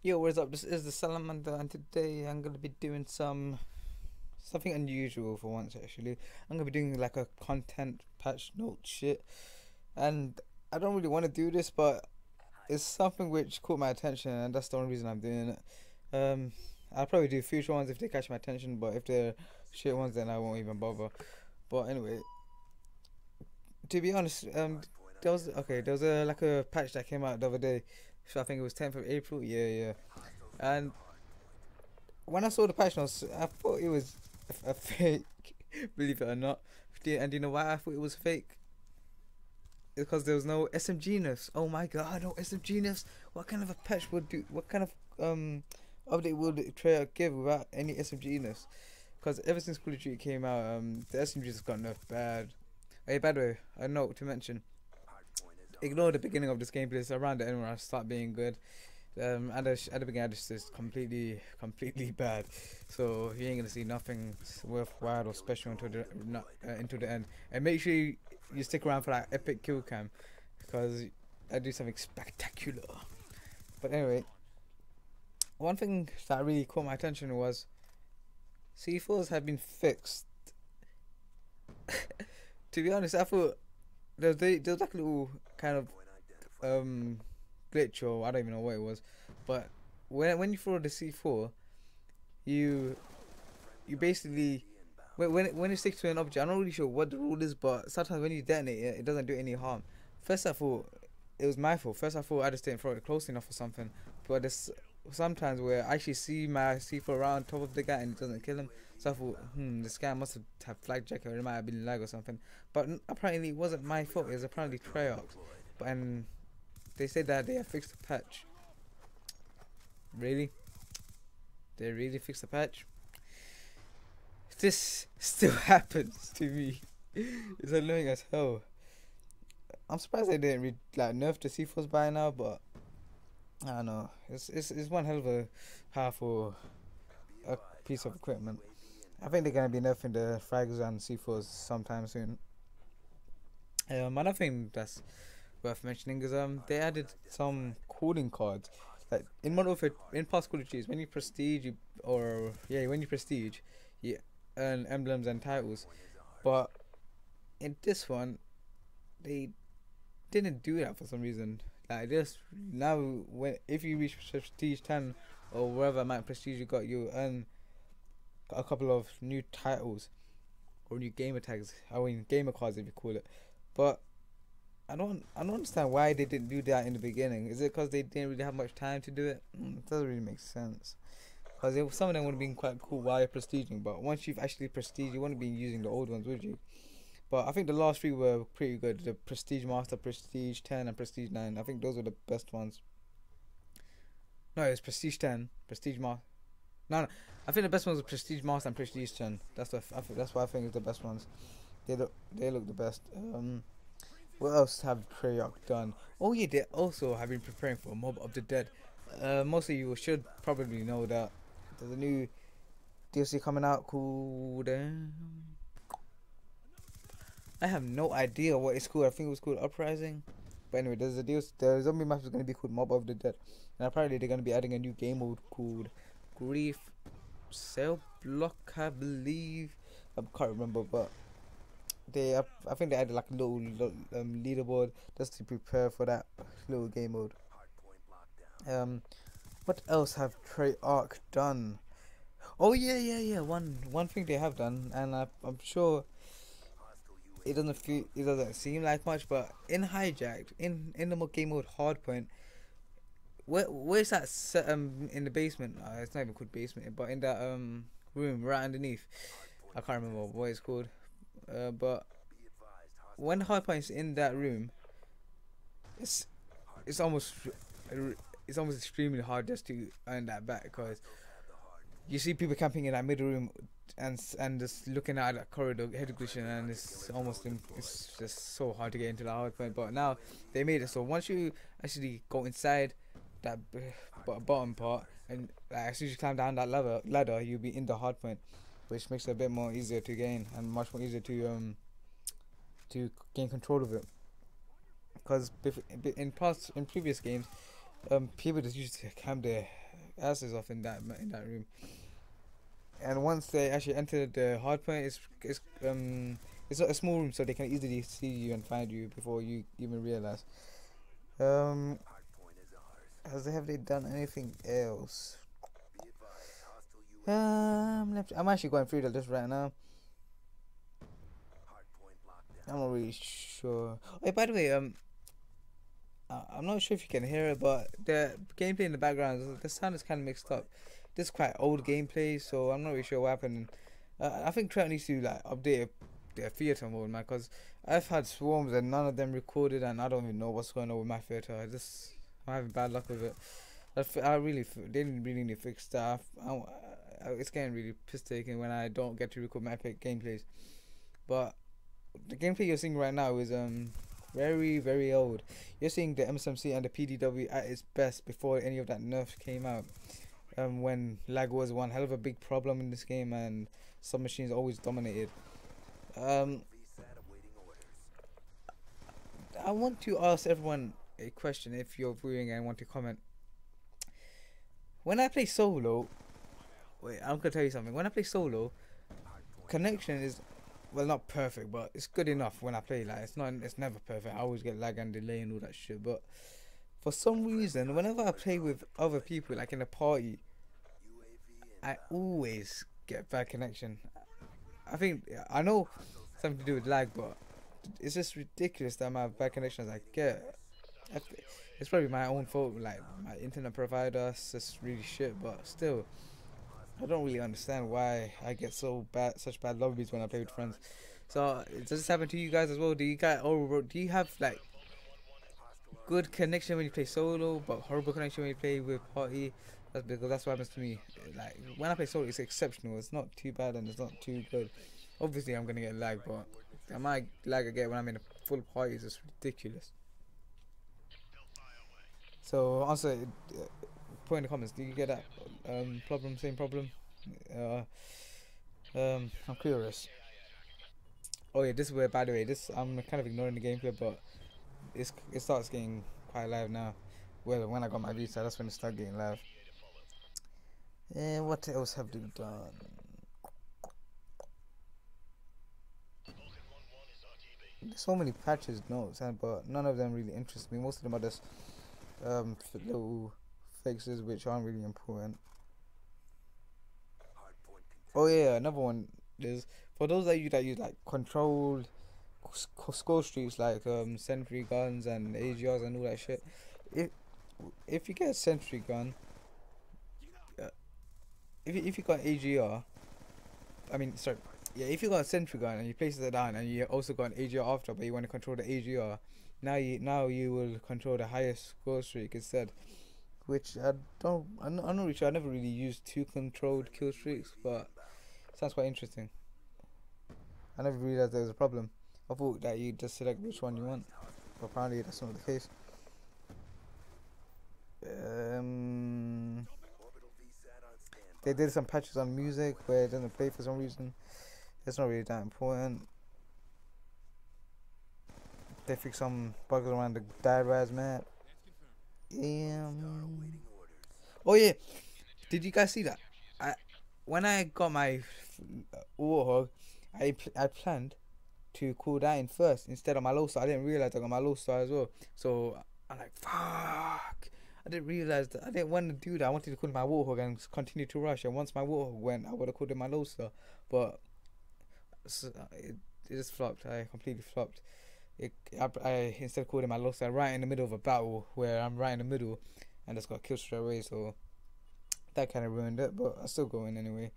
Yo, what's up? This is the Salamander, and today I'm gonna be doing something unusual for once. Actually, I'm gonna be doing like a content patch note shit, and I don't really want to do this, but it's something which caught my attention, and that's the only reason I'm doing it. Um, I'll probably do future ones if they catch my attention, but if they're shit ones, then I won't even bother. But anyway, to be honest, there was a like a patch that came out the other day. So I think it was 10th of April. Yeah, yeah. And when I saw the patch notes, I thought it was a fake. Believe it or not. And you know why I thought it was fake? Because there was no SMG nerfs. Oh my god, no SMG nerfs. What kind of a patch would do? What kind of update would Treyarch give without any SMG nerfs? Because ever since Call of Duty came out, the SMGs have got nerfed bad. Hey, by the way, a note to mention: ignore the beginning of this gameplay. It's around the end where I start being good. At the beginning, this is completely bad. So you ain't gonna see nothing worthwhile or special until the end. And make sure you stick around for that epic kill cam, because I do something spectacular. But anyway, one thing that really caught my attention was C4s have been fixed. To be honest, I thought there was like a little kind of glitch, or I don't even know what it was, but when you throw the C4, you basically when it sticks to an object, I'm not really sure what the rule is, but sometimes when you detonate it, it doesn't do any harm. First I thought it was my fault. First I thought I just didn't throw it close enough or something, but there's sometimes where I actually see my C4 around top of the guy and it doesn't kill him. So I thought, this guy must have flag jacket, or it might have been lag or something. But apparently it wasn't my fault. It was apparently Treyarch. And they said that they have fixed the patch. Really? They really fixed the patch? This still happens to me. It's annoying as hell. I'm surprised they didn't nerf the C4s by now, but I don't know. It's one hell of a powerful piece of equipment. I think they're gonna be nerfing the frags and C4s sometime soon. Another thing that's worth mentioning is they added some cooling cards. Like in past Call of Duty, when you prestige, you earn emblems and titles. But in this one, they didn't do that for some reason. Like just now, if you reach prestige 10 or whatever amount of prestige you got, you earn a couple of new titles or new gamer tags. I mean gamer cards if you call it. But I don't understand why they didn't do that in the beginning. Is it because they didn't really have much time to do it? It doesn't really make sense. Because some of them would have been quite cool while you're prestiging, but once you've actually prestiged, you wouldn't be using the old ones, would you? But I think the last three were pretty good. The Prestige Master, Prestige 10 and Prestige 9. I think those were the best ones. No, it was Prestige 10, Prestige Master. No, I think the best ones were Prestige Master and Prestige 10. That's what I think is the best ones. They look the best. What else have Treyarch done? Oh yeah, they also have been preparing for Mob of the Dead. Most of you should probably know that there's a new DLC coming out called. I have no idea what it's called. I think it was called Uprising. But anyway, there's a DLC. The zombie map is going to be called Mob of the Dead, and apparently they're going to be adding a new game mode called Grief Cell Block, I believe. I can't remember, but I think they added like a little leaderboard just to prepare for that little game mode. What else have Treyarch done? Oh yeah. One thing they have done, and I'm sure it doesn't seem like much, but in Hijacked, in the game mode Hardpoint, where's that set, in the basement? It's not even called basement, but in that room right underneath. I can't remember what it's called. But when Hardpoint's in that room, it's almost extremely hard just to earn that back, because you see people camping in that middle room and just looking at that corridor head glitching, and it's just so hard to get into the Hardpoint. But now they made it so once you actually go inside that bottom part, and as soon as you climb down that ladder, you'll be in the Hardpoint, which makes it a bit more easier to gain and much more easier to gain control of it. Because in previous games, people just used to camp there asses off in that room. And once they actually enter the hardpoint, it's not a small room, so they can easily see you and find you before you even realize. Um, have they done anything else? I'm actually going through this right now. I'm not really sure. Oh, by the way, I'm not sure if you can hear it, but the gameplay in the background, the sound is kind of mixed up. This is quite old gameplay, so I'm not really sure what happened. I think Trent needs to like update their theater mode, man, because I've had swarms and none of them recorded, and I don't even know what's going on with my theater. I'm having bad luck with it. They didn't really need to fix stuff. It's getting really piss taking when I don't get to record my epic gameplays. But the gameplay you're seeing right now is very, very old. You're seeing the MSMC and the PDW at its best before any of that nerf came out. When lag was one hell of a big problem in this game and some machines always dominated. I want to ask everyone a question if you're viewing and want to comment. When I play solo, I'm gonna tell you something. When I play solo, connection is, well, not perfect, but it's good enough when I play. Like it's never perfect. I always get lag and delay and all that shit. But for some reason, whenever I play with other people, like in a party, I always get bad connection. I know something to do with lag, but it's just ridiculous the amount of bad connections I get. It's probably my own fault. Like my internet provider, it's just really shit. But still, I don't really understand why I get such bad lobbies when I play with friends. So does this happen to you guys as well? Do you have like good connection when you play solo, but horrible connection when you play with party? That's because that's what happens to me. Like when I play solo, it's exceptional. It's not too bad and it's not too good. Obviously, I'm gonna get lag, but the amount of lag I get when I'm in a full party is just ridiculous. So answer, put in the comments. Do you get that problem? Same problem? Uh, I'm curious. Oh yeah, this is where, by the way, I'm kind of ignoring the gameplay, but it starts getting quite live now. Well, when I got my visa, that's when it started getting live. And what else have they done? There's so many patches, notes, but none of them really interest me. Most of them are just little fixes which aren't really important. Oh yeah, another one is for those of you that use like controlled score streaks like sentry guns and AGRs and all that shit. If you get a sentry gun, if you got AGR, I mean sorry, yeah, if you got a sentry gun and you place it down and you also got an AGR after, but you want to control the AGR, now you will control the highest score streak instead. Which I'm not really sure. I never really used two controlled kill streaks, but sounds quite interesting. I never realized there was a problem. I thought that you just select which one you want, but apparently that's not the case. They did some patches on music where it doesn't play for some reason. It's not really that important. They fixed some bugs around the Diraz map. Oh yeah, did you guys see that? When I got my Warthog, I planned to call that in first instead of my low star. I didn't realize I got my low star as well. So I'm like, fuck. I didn't realize that. I didn't want to do that. I wanted to call my Warthog and continue to rush. And once my Warthog went, I would have called it my low star. But it just flopped. I completely flopped. I instead called it my low star right in the middle of a battle where I'm right in the middle and just got killed straight away. So that kind of ruined it. But I still go in anyway.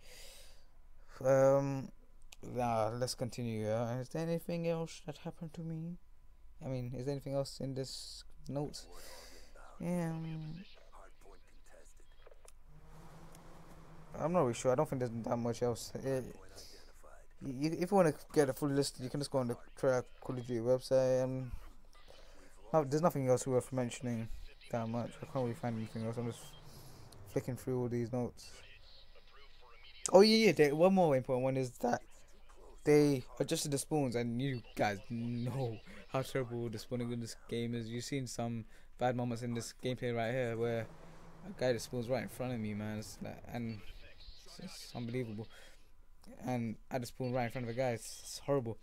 Now let's continue. Is there anything else that happened to me? I mean, is there anything else in this notes? Yeah. I'm not really sure. I don't think there's that much else. If you want to get a full list, you can just go on the Call of Duty website. There's nothing else worth mentioning that much. I can't really find anything else. I'm just flicking through all these notes. Oh yeah. One more important one is that they adjusted the spawns, and you guys know how terrible the spawning in this game is. You've seen some bad moments in this gameplay right here where a guy that spawns right in front of me, man. It's like, and it's unbelievable. And I just spawned right in front of a guy. It's horrible.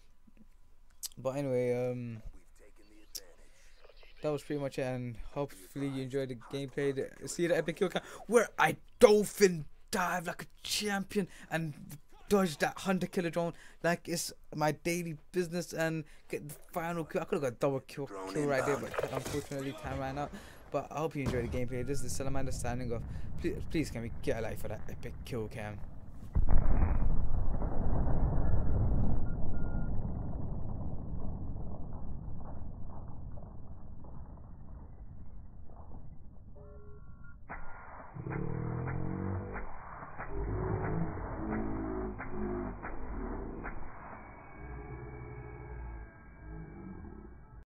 But anyway, that was pretty much it, and hopefully you enjoyed the gameplay. See the epic kill cam where I dolphin dive like a champion and dodge that 100 killer drone like it's my daily business and get the final kill. I could have got double kill right there, but unfortunately time ran out. But I hope you enjoyed the gameplay. This is the Salamander signing off. Please can we get a like for that epic kill cam.